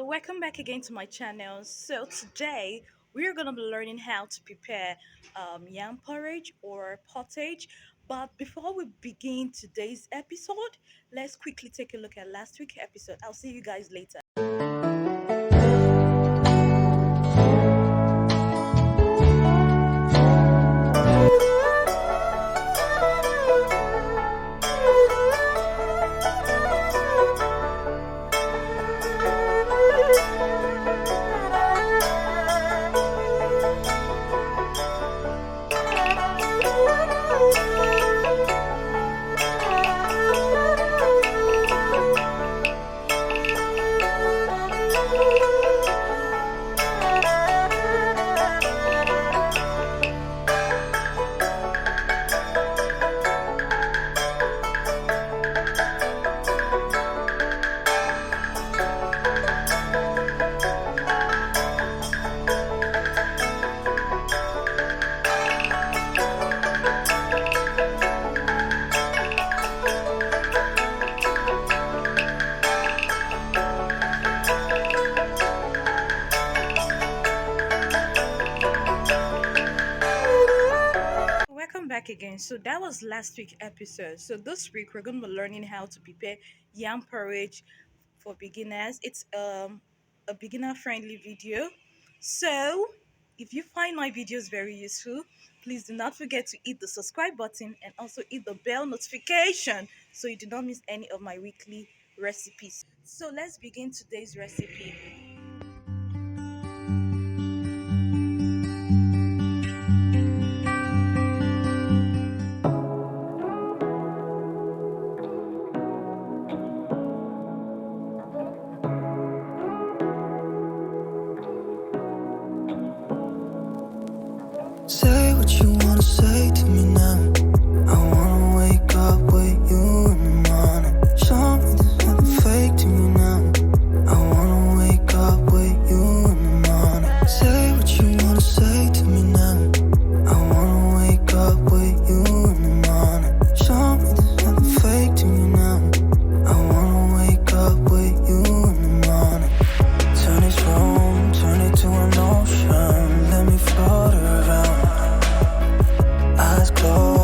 welcome back again to my channel. So today we are going to be learning how to prepare yam porridge or pottage. But before we begin today's episode, let's quickly take a look at last week's episode. I'll see you guys later. Welcome back again. So that was last week's episode. So this week we're going to be learning how to prepare yam porridge for beginners. It's a beginner friendly video. So if you find my videos very useful, please do not forget to hit the subscribe button and also hit the bell notification so you do not miss any of my weekly recipes. So let's begin today's recipe. Say what you wanna say to me now. I wanna wake up with you in the morning. Show me there's nothing fake to me now. I wanna wake up with you in the morning. Say what you wanna say to me now. I wanna wake up with you in the morning. Show me there's nothing fake to me now. I wanna wake up with you in the morning. Turn this room, turn it to an ocean. Let me float around. Eyes closed.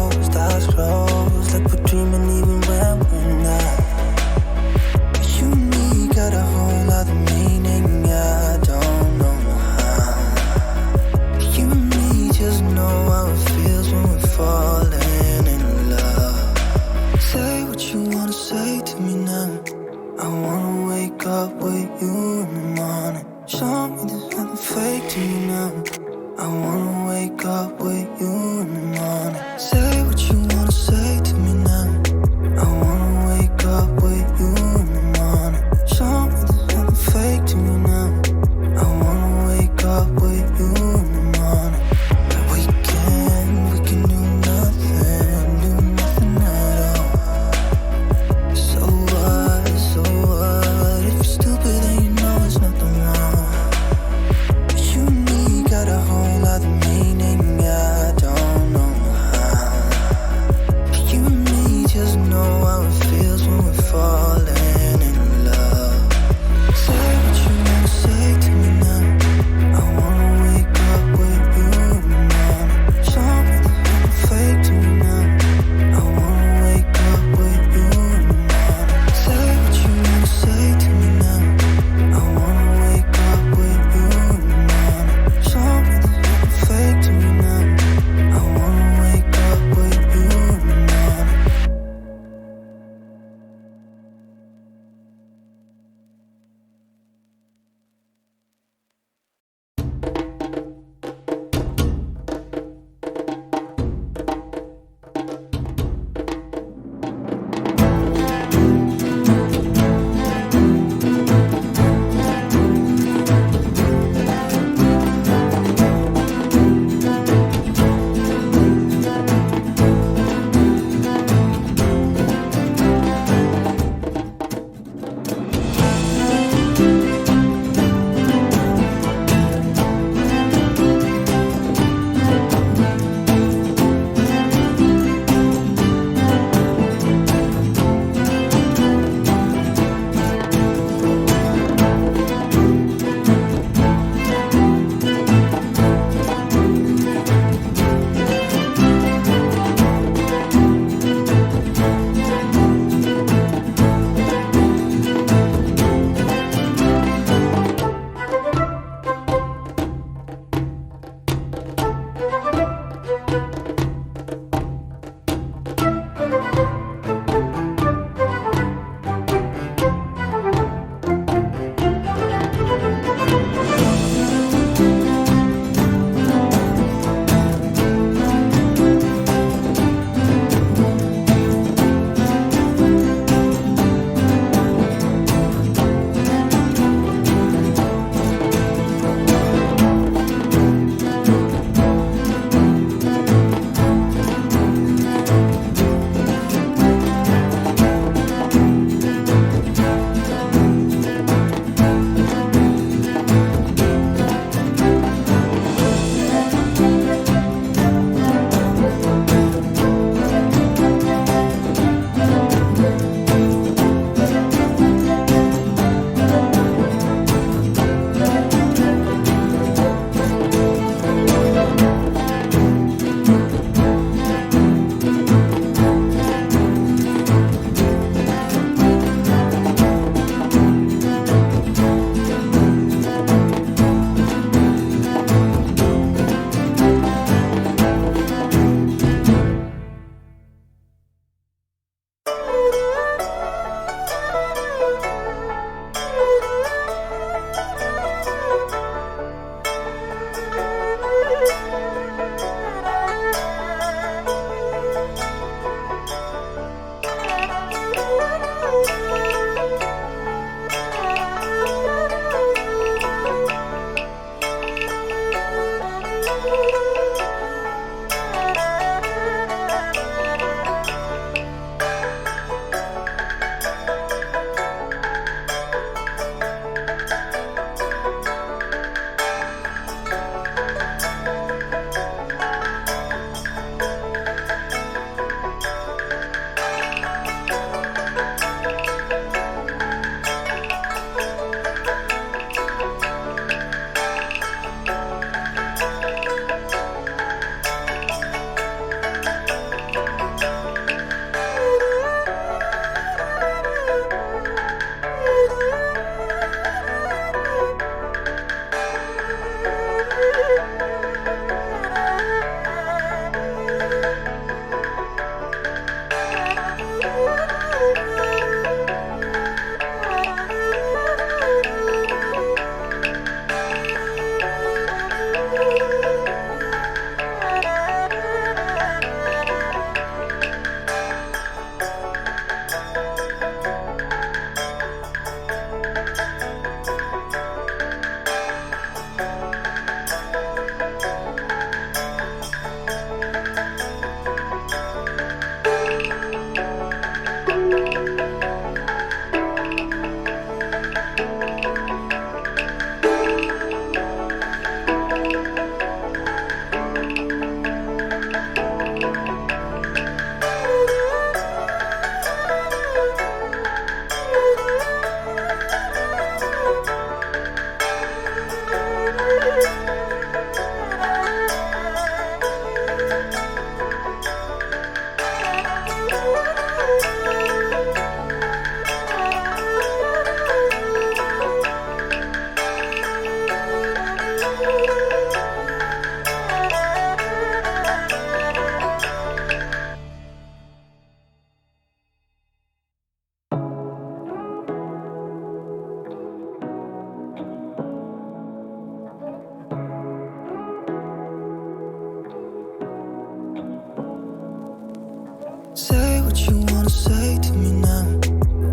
what you wanna say to me now.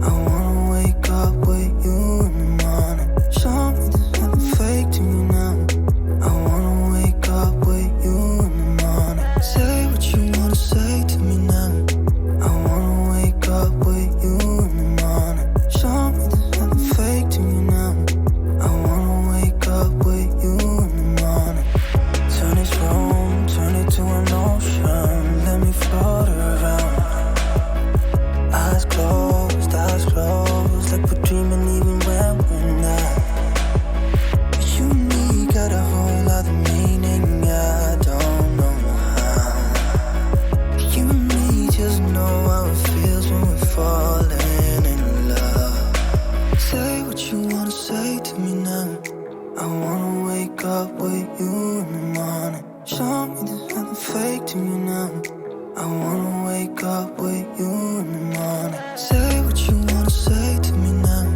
I wanna wake up with you in the morning. Show me there's nothing fake to me now. I wanna wake up with you in the morning. Say what you wanna say to me now. I wanna wake up with you in the morning. Show me there's nothing fake to me now. I wanna wake up with you in the morning. Turn this room, turn it to an ocean. Let me float around. Eyes closed, like we're dreaming even when we're not. You and me got a whole other meaning, I don't know how. You and me just know how it feels when we're falling in love. Say what you wanna say to me now. I wanna wake up with you in the morning. Show me there's nothing fake to me now. I wanna wake up with you in the morning. Say what you wanna say to me now.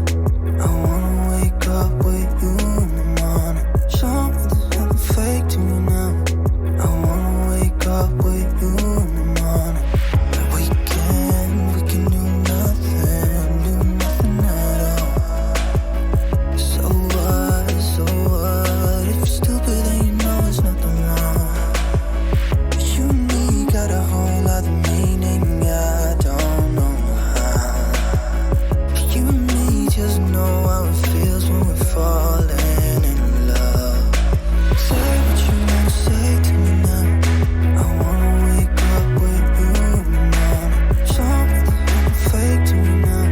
I wanna wake up with you in the morning. Show me there's nothing fake to me now. I wanna wake up with you in the morning. And we can do nothing at all. So what? If you're stupid, then you know there's nothing wrong. You and me got a whole other meaning, I don't know how. You and me just know how it feels when we're falling in love. Say what you wanna say to me now. I wanna wake up with you in the morning. Show me there's nothing fake to me now.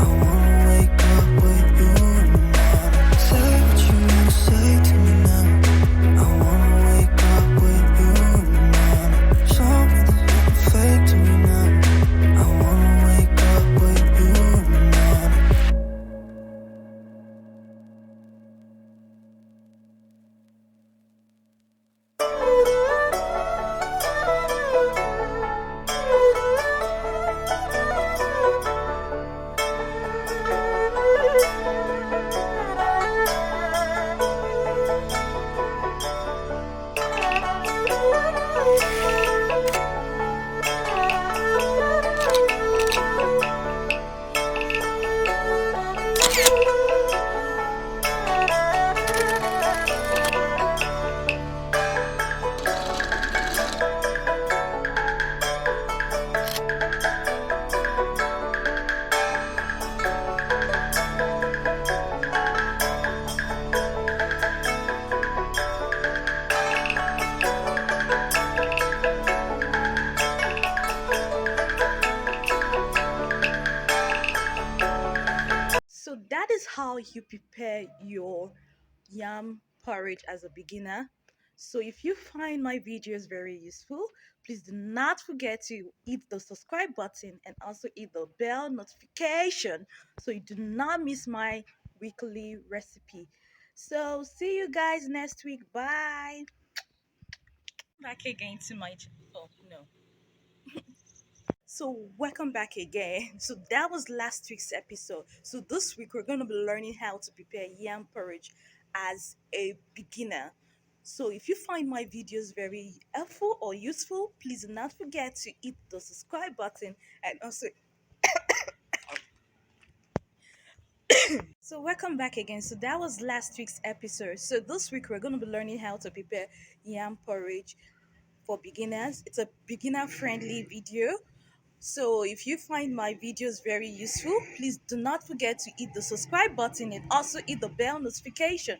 I wanna wake up with you in the morning. Say what you wanna say to me now. I wanna wake up with you in the morning. Show me there's nothing fake to me now. I wanna wake up with you in the morning. So that is how you prepare your yam porridge as a beginner. So if you find my videos very useful, please do not forget to hit the subscribe button and also hit the bell notification so you do not miss my weekly recipe. So see you guys next week. Bye. Back again to my oh no. So welcome back again. So that was last week's episode. So this week we're gonna be learning how to prepare yam porridge as a beginner. So if you find my videos very helpful or useful, please do not forget to hit the subscribe button and also so welcome back again. So that was last week's episode. So this week we're gonna be learning how to prepare yam porridge for beginners. It's a beginner friendly video. So if you find my videos very useful, please do not forget to hit the subscribe button and also hit the bell notification.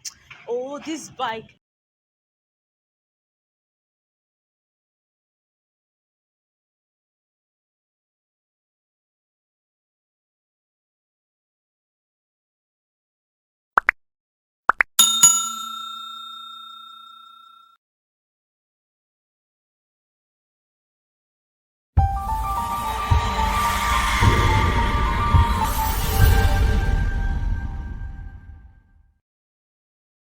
Oh, this bike.